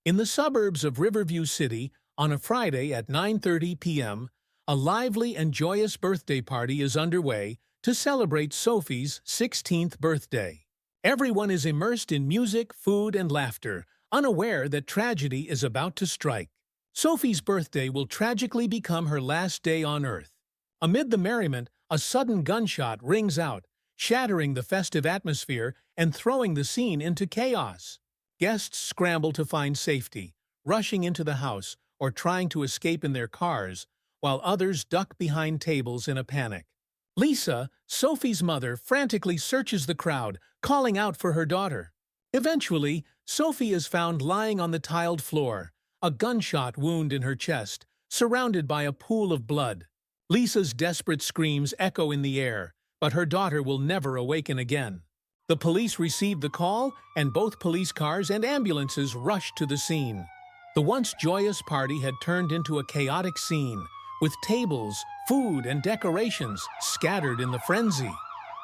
In the suburbs of Riverview City, on a Friday at 9:30 p.m., a lively and joyous birthday party is underway to celebrate Sophie's 16th birthday. Everyone is immersed in music, food, and laughter, unaware that tragedy is about to strike. Sophie's birthday will tragically become her last day on Earth. Amid the merriment, a sudden gunshot rings out, shattering the festive atmosphere and throwing the scene into chaos. Guests scramble to find safety, rushing into the house or trying to escape in their cars, while others duck behind tables in a panic. Lisa, Sophie's mother, frantically searches the crowd, calling out for her daughter. Eventually, Sophie is found lying on the tiled floor, a gunshot wound in her chest, surrounded by a pool of blood. Lisa's desperate screams echo in the air, but her daughter will never awaken again. The police receive the call, and both police cars and ambulances rush to the scene. The once joyous party had turned into a chaotic scene, with tables, food, and decorations scattered in the frenzy.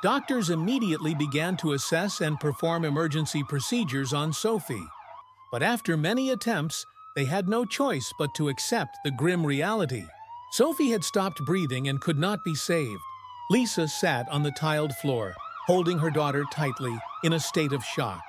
Doctors immediately began to assess and perform emergency procedures on Sophie. But after many attempts, they had no choice but to accept the grim reality. Sophie had stopped breathing and could not be saved. Lisa sat on the tiled floor, holding her daughter tightly, in a state of shock.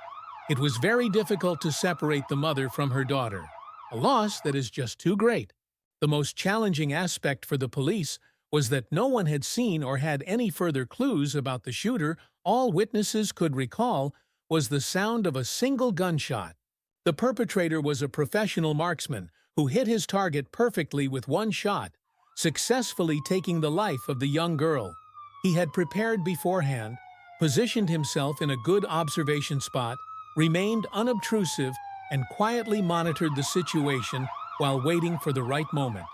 It was very difficult to separate the mother from her daughter, a loss that is just too great. The most challenging aspect for the police was that no one had seen or had any further clues about the shooter. All witnesses could recall was the sound of a single gunshot. The perpetrator was a professional marksman who hit his target perfectly with one shot, successfully taking the life of the young girl. He had prepared beforehand, positioned himself in a good observation spot, remained unobtrusive, and quietly monitored the situation while waiting for the right moment.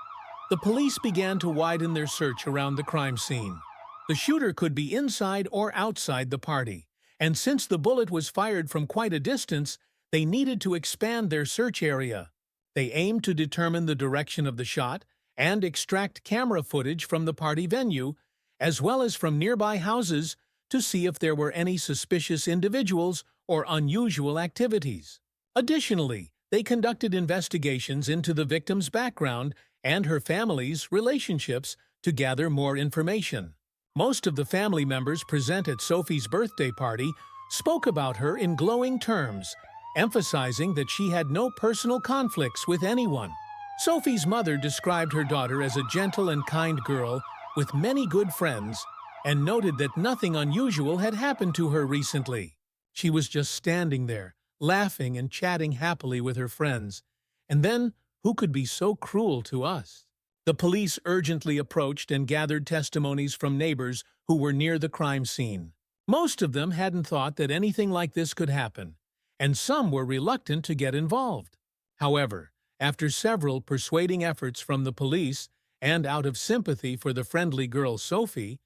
The police began to widen their search around the crime scene. The shooter could be inside or outside the party, and since the bullet was fired from quite a distance, they needed to expand their search area. They aimed to determine the direction of the shot and extract camera footage from the party venue, as well as from nearby houses, to see if there were any suspicious individuals or unusual activities. Additionally, they conducted investigations into the victim's background and her family's relationships to gather more information. Most of the family members present at Sophie's birthday party spoke about her in glowing terms, emphasizing that she had no personal conflicts with anyone. Sophie's mother described her daughter as a gentle and kind girl with many good friends, and noted that nothing unusual had happened to her recently. She was just standing there, laughing and chatting happily with her friends. And then, who could be so cruel to us? The police urgently approached and gathered testimonies from neighbors who were near the crime scene. Most of them hadn't thought that anything like this could happen, and some were reluctant to get involved. However, after several persuading efforts from the police, and out of sympathy for the friendly girl Sophie,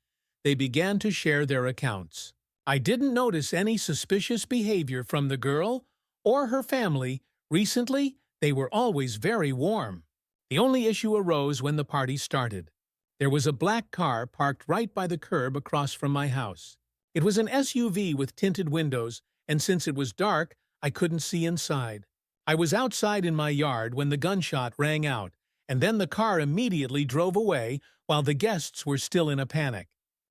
they began to share their accounts. I didn't notice any suspicious behavior from the girl or her family. Recently, they were always very warm. The only issue arose when the party started. There was a black car parked right by the curb across from my house. It was an SUV with tinted windows, and since it was dark, I couldn't see inside. I was outside in my yard when the gunshot rang out, and then the car immediately drove away while the guests were still in a panic.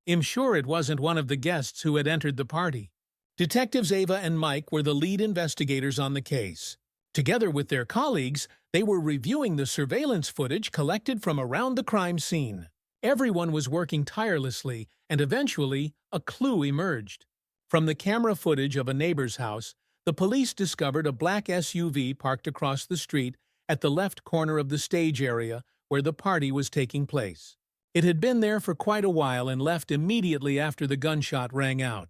I'm sure it wasn't one of the guests who had entered the party. Detectives Ava and Mike were the lead investigators on the case. Together with their colleagues, they were reviewing the surveillance footage collected from around the crime scene. Everyone was working tirelessly, and eventually, a clue emerged. From the camera footage of a neighbor's house, the police discovered a black SUV parked across the street at the left corner of the stage area where the party was taking place. It had been there for quite a while and left immediately after the gunshot rang out.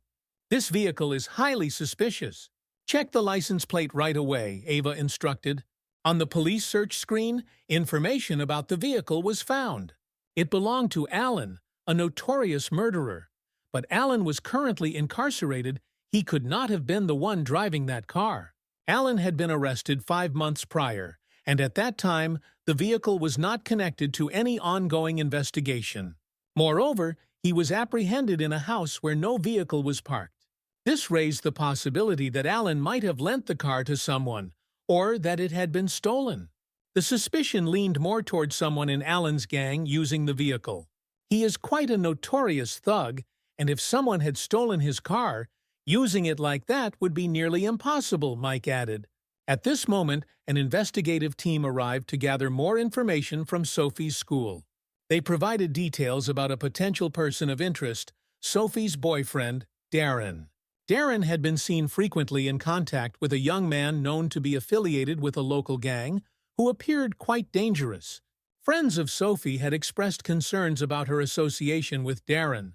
This vehicle is highly suspicious. Check the license plate right away, Ava instructed. On the police search screen, information about the vehicle was found. It belonged to Alan, a notorious murderer. But Alan was currently incarcerated. He could not have been the one driving that car. Alan had been arrested 5 months prior, and at that time, the vehicle was not connected to any ongoing investigation. Moreover, he was apprehended in a house where no vehicle was parked. This raised the possibility that Alan might have lent the car to someone, or that it had been stolen. The suspicion leaned more toward someone in Allen's gang using the vehicle. He is quite a notorious thug, and if someone had stolen his car, using it like that would be nearly impossible, Mike added. At this moment, an investigative team arrived to gather more information from Sophie's school. They provided details about a potential person of interest, Sophie's boyfriend, Darren. Darren had been seen frequently in contact with a young man known to be affiliated with a local gang, who appeared quite dangerous. Friends of Sophie had expressed concerns about her association with Darren,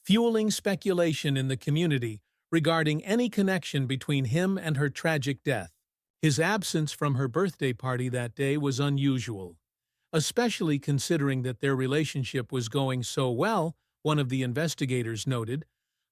fueling speculation in the community regarding any connection between him and her tragic death. His absence from her birthday party that day was unusual, especially considering that their relationship was going so well, one of the investigators noted,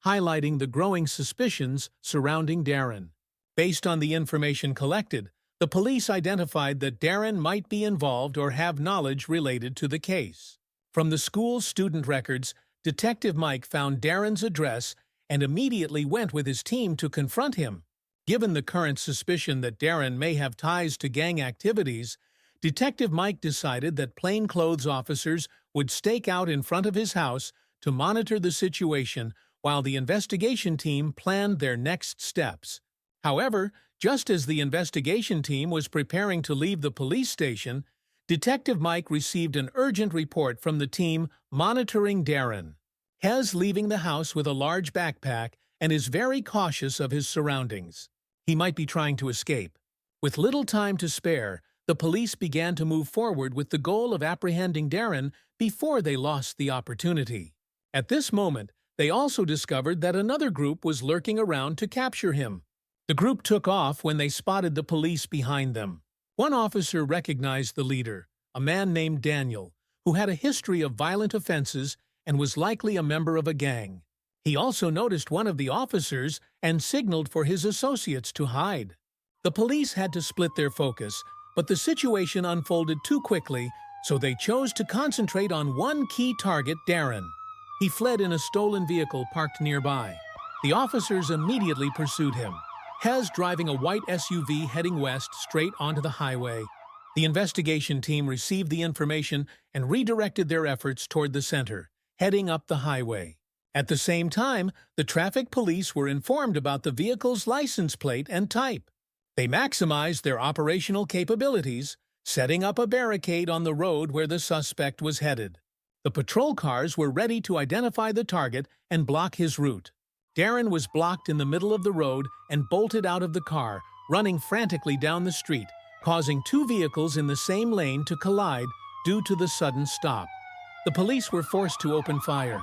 highlighting the growing suspicions surrounding Darren. Based on the information collected, the police identified that Darren might be involved or have knowledge related to the case. From the school's student records, Detective Mike found Darren's address and immediately went with his team to confront him. Given the current suspicion that Darren may have ties to gang activities, Detective Mike decided that plainclothes officers would stake out in front of his house to monitor the situation while the investigation team planned their next steps. However, just as the investigation team was preparing to leave the police station, Detective Mike received an urgent report from the team monitoring Darren. He's leaving the house with a large backpack and is very cautious of his surroundings. He might be trying to escape. With little time to spare, the police began to move forward with the goal of apprehending Darren before they lost the opportunity. At this moment, they also discovered that another group was lurking around to capture him. The group took off when they spotted the police behind them. One officer recognized the leader, a man named Daniel, who had a history of violent offenses and was likely a member of a gang. He also noticed one of the officers and signaled for his associates to hide. The police had to split their focus, but the situation unfolded too quickly, so they chose to concentrate on one key target, Darren. He fled in a stolen vehicle parked nearby. The officers immediately pursued him. Hez driving a white SUV heading west straight onto the highway. The investigation team received the information and redirected their efforts toward the center, heading up the highway. At the same time, the traffic police were informed about the vehicle's license plate and type. They maximized their operational capabilities, setting up a barricade on the road where the suspect was headed. The patrol cars were ready to identify the target and block his route. Darren was blocked in the middle of the road and bolted out of the car, running frantically down the street, causing two vehicles in the same lane to collide due to the sudden stop. The police were forced to open fire.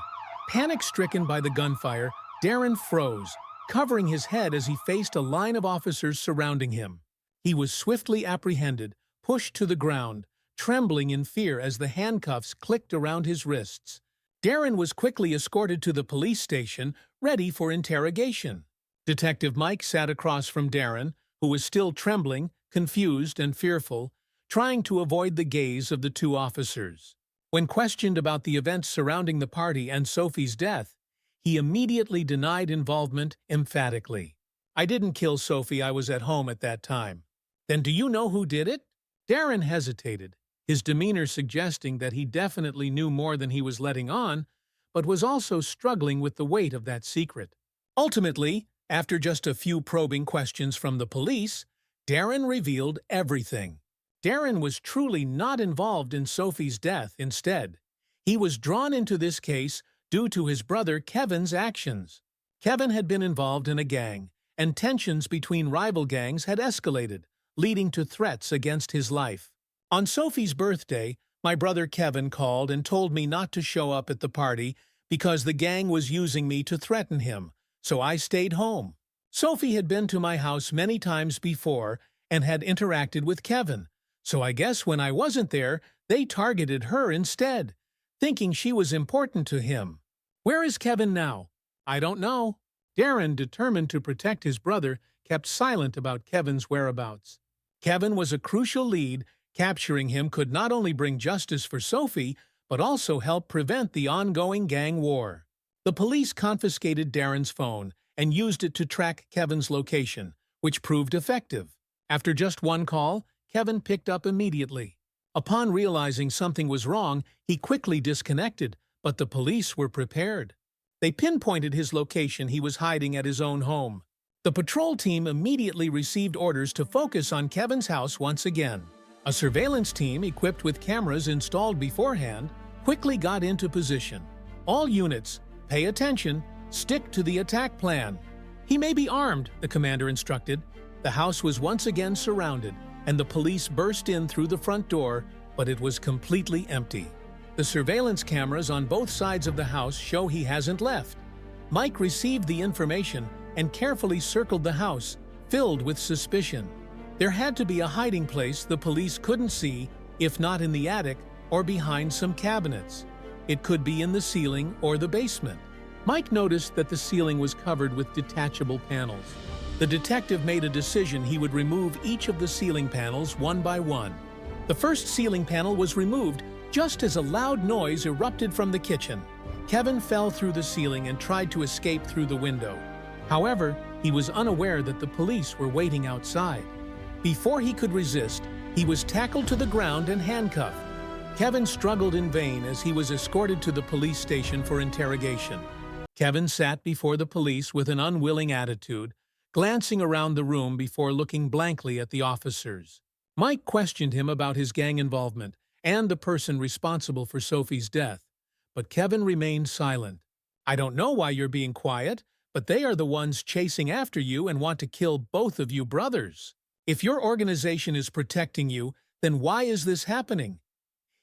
Panic-stricken by the gunfire, Darren froze, covering his head as he faced a line of officers surrounding him. He was swiftly apprehended, pushed to the ground, trembling in fear as the handcuffs clicked around his wrists. Darren was quickly escorted to the police station, ready for interrogation. Detective Mike sat across from Darren, who was still trembling, confused, and fearful, trying to avoid the gaze of the two officers. When questioned about the events surrounding the party and Sophie's death, he immediately denied involvement emphatically. "I didn't kill Sophie, I was at home at that time." "Then do you know who did it?" Darren hesitated, his demeanor suggesting that he definitely knew more than he was letting on, but was also struggling with the weight of that secret. Ultimately, after just a few probing questions from the police, Darren revealed everything. Darren was truly not involved in Sophie's death. Instead, he was drawn into this case due to his brother Kevin's actions. Kevin had been involved in a gang, and tensions between rival gangs had escalated, leading to threats against his life. On Sophie's birthday, my brother Kevin called and told me not to show up at the party because the gang was using me to threaten him, so I stayed home. Sophie had been to my house many times before and had interacted with Kevin, so I guess when I wasn't there, they targeted her instead, thinking she was important to him. Where is Kevin now? I don't know. Darren, determined to protect his brother, kept silent about Kevin's whereabouts. Kevin was a crucial lead. Capturing him could not only bring justice for Sophie, but also help prevent the ongoing gang war. The police confiscated Darren's phone and used it to track Kevin's location, which proved effective. After just one call, Kevin picked up immediately. Upon realizing something was wrong, he quickly disconnected, but the police were prepared. They pinpointed his location. He was hiding at his own home. The patrol team immediately received orders to focus on Kevin's house once again. A surveillance team equipped with cameras installed beforehand quickly got into position. All units, pay attention, stick to the attack plan. He may be armed, the commander instructed. The house was once again surrounded, and the police burst in through the front door, but it was completely empty. The surveillance cameras on both sides of the house show he hasn't left. Mike received the information and carefully circled the house, filled with suspicion. There had to be a hiding place the police couldn't see, if not in the attic or behind some cabinets. It could be in the ceiling or the basement. Mike noticed that the ceiling was covered with detachable panels. The detective made a decision he would remove each of the ceiling panels one by one. The first ceiling panel was removed just as a loud noise erupted from the kitchen. Kevin fell through the ceiling and tried to escape through the window. However, he was unaware that the police were waiting outside. Before he could resist, he was tackled to the ground and handcuffed. Kevin struggled in vain as he was escorted to the police station for interrogation. Kevin sat before the police with an unwilling attitude, glancing around the room before looking blankly at the officers. Mike questioned him about his gang involvement and the person responsible for Sophie's death, but Kevin remained silent. "I don't know why you're being quiet, but they are the ones chasing after you and want to kill both of you brothers. If your organization is protecting you, then why is this happening?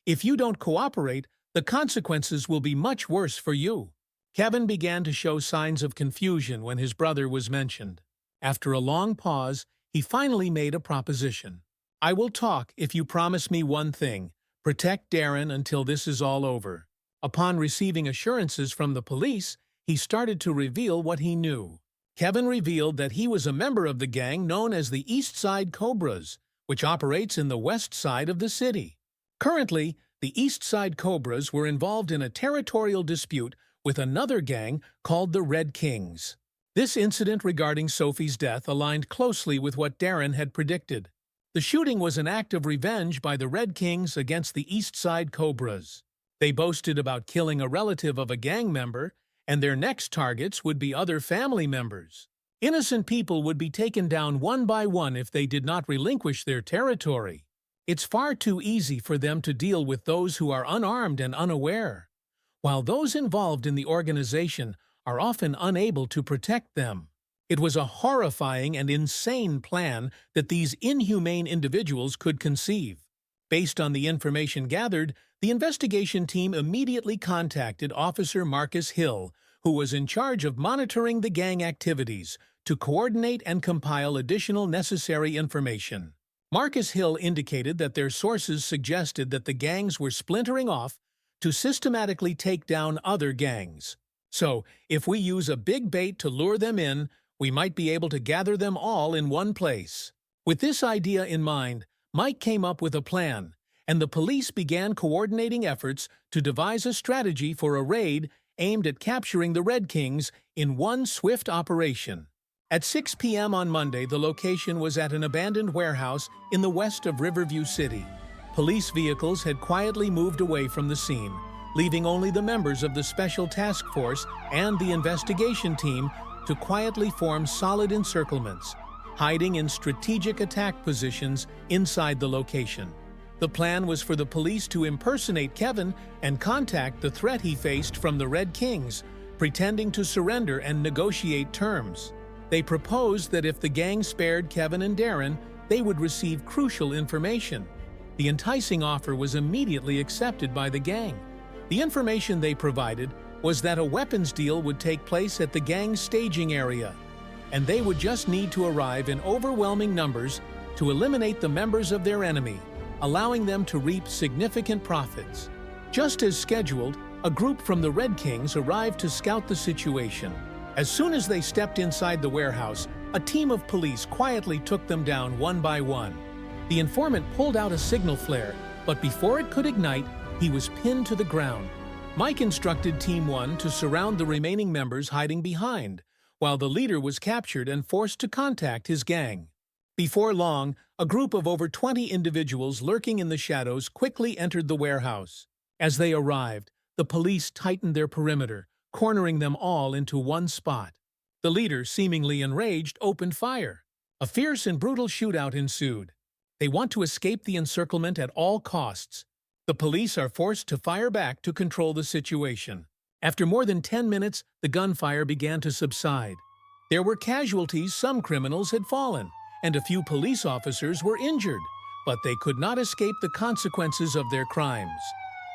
If you don't cooperate, the consequences will be much worse for you." Kevin began to show signs of confusion when his brother was mentioned. After a long pause, he finally made a proposition. "I will talk if you promise me one thing: protect Darren until this is all over." Upon receiving assurances from the police, he started to reveal what he knew. Kevin revealed that he was a member of the gang known as the East Side Cobras, which operates in the west side of the city. Currently, the East Side Cobras were involved in a territorial dispute with another gang called the Red Kings. This incident regarding Sophie's death aligned closely with what Darren had predicted. The shooting was an act of revenge by the Red Kings against the East Side Cobras. They boasted about killing a relative of a gang member, and their next targets would be other family members. Innocent people would be taken down one by one if they did not relinquish their territory. It's far too easy for them to deal with those who are unarmed and unaware, while those involved in the organization are often unable to protect them. It was a horrifying and insane plan that these inhumane individuals could conceive. Based on the information gathered, the investigation team immediately contacted Officer Marcus Hill, who was in charge of monitoring the gang activities, to coordinate and compile additional necessary information. Marcus Hill indicated that their sources suggested that the gangs were splintering off to systematically take down other gangs. So, if we use a big bait to lure them in, we might be able to gather them all in one place. With this idea in mind, Mike came up with a plan, and the police began coordinating efforts to devise a strategy for a raid aimed at capturing the Red Kings in one swift operation. At 6 p.m. on Monday, the location was at an abandoned warehouse in the west of Riverview City. Police vehicles had quietly moved away from the scene, leaving only the members of the Special Task Force and the investigation team to quietly form solid encirclements, hiding in strategic attack positions inside the location. The plan was for the police to impersonate Kevin and contact the threat he faced from the Red Kings, pretending to surrender and negotiate terms. They proposed that if the gang spared Kevin and Darren, they would receive crucial information. The enticing offer was immediately accepted by the gang. The information they provided was that a weapons deal would take place at the gang's staging area, and they would just need to arrive in overwhelming numbers to eliminate the members of their enemy, allowing them to reap significant profits. Just as scheduled, a group from the Red Kings arrived to scout the situation. As soon as they stepped inside the warehouse, a team of police quietly took them down one by one. The informant pulled out a signal flare, but before it could ignite, he was pinned to the ground. Mike instructed Team 1 to surround the remaining members hiding behind, while the leader was captured and forced to contact his gang. Before long, a group of over 20 individuals lurking in the shadows quickly entered the warehouse. As they arrived, the police tightened their perimeter, cornering them all into one spot. The leader, seemingly enraged, opened fire. A fierce and brutal shootout ensued. They want to escape the encirclement at all costs. The police are forced to fire back to control the situation. After more than 10 minutes, the gunfire began to subside. There were casualties, some criminals had fallen, and a few police officers were injured, but they could not escape the consequences of their crimes.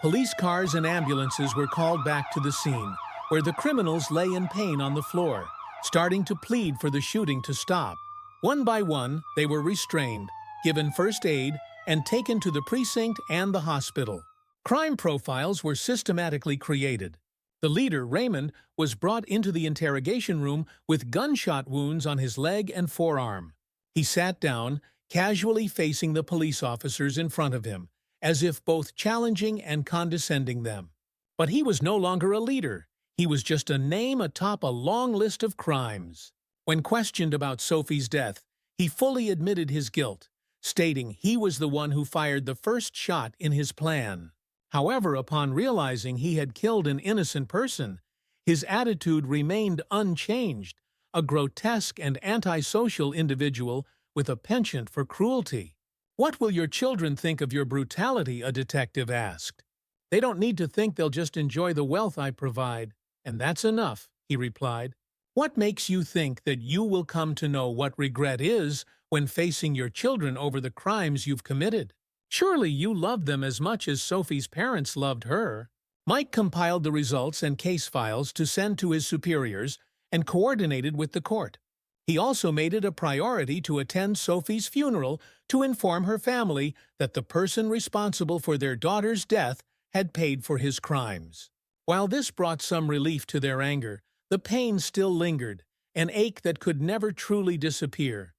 Police cars and ambulances were called back to the scene, where the criminals lay in pain on the floor, starting to plead for the shooting to stop. One by one, they were restrained, given first aid, and taken to the precinct and the hospital. Crime profiles were systematically created. The leader, Raymond, was brought into the interrogation room with gunshot wounds on his leg and forearm. He sat down, casually facing the police officers in front of him, as if both challenging and condescending them. But he was no longer a leader. He was just a name atop a long list of crimes. When questioned about Sophie's death, he fully admitted his guilt, stating he was the one who fired the first shot in his plan. However, upon realizing he had killed an innocent person, his attitude remained unchanged, a grotesque and antisocial individual with a penchant for cruelty. "What will your children think of your brutality?" a detective asked. "They don't need to think, they'll just enjoy the wealth I provide, and that's enough," he replied. "What makes you think that you will come to know what regret is when facing your children over the crimes you've committed? Surely you love them as much as Sophie's parents loved her." Mike compiled the results and case files to send to his superiors and coordinated with the court. He also made it a priority to attend Sophie's funeral to inform her family that the person responsible for their daughter's death had paid for his crimes. While this brought some relief to their anger, the pain still lingered, an ache that could never truly disappear,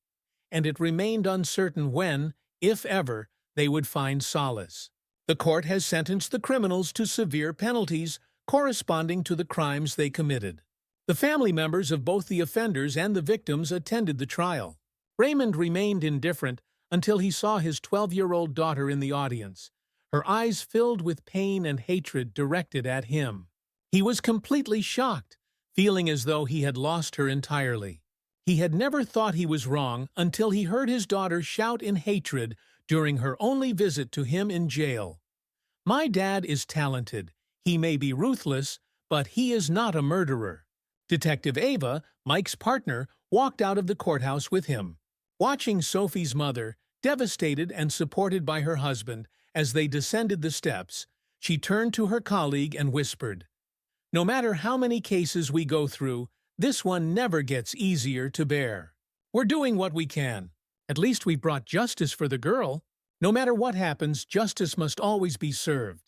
and it remained uncertain when, if ever, they would find solace. The court has sentenced the criminals to severe penalties corresponding to the crimes they committed. The family members of both the offenders and the victims attended the trial. Raymond remained indifferent until he saw his 12-year-old daughter in the audience, her eyes filled with pain and hatred directed at him. He was completely shocked, feeling as though he had lost her entirely. He had never thought he was wrong until he heard his daughter shout in hatred during her only visit to him in jail. "My dad is talented. He may be ruthless, but he is not a murderer." Detective Ava, Mike's partner, walked out of the courthouse with him. Watching Sophie's mother, devastated and supported by her husband, as they descended the steps, she turned to her colleague and whispered, "No matter how many cases we go through, this one never gets easier to bear. We're doing what we can. At least we brought justice for the girl. No matter what happens, justice must always be served."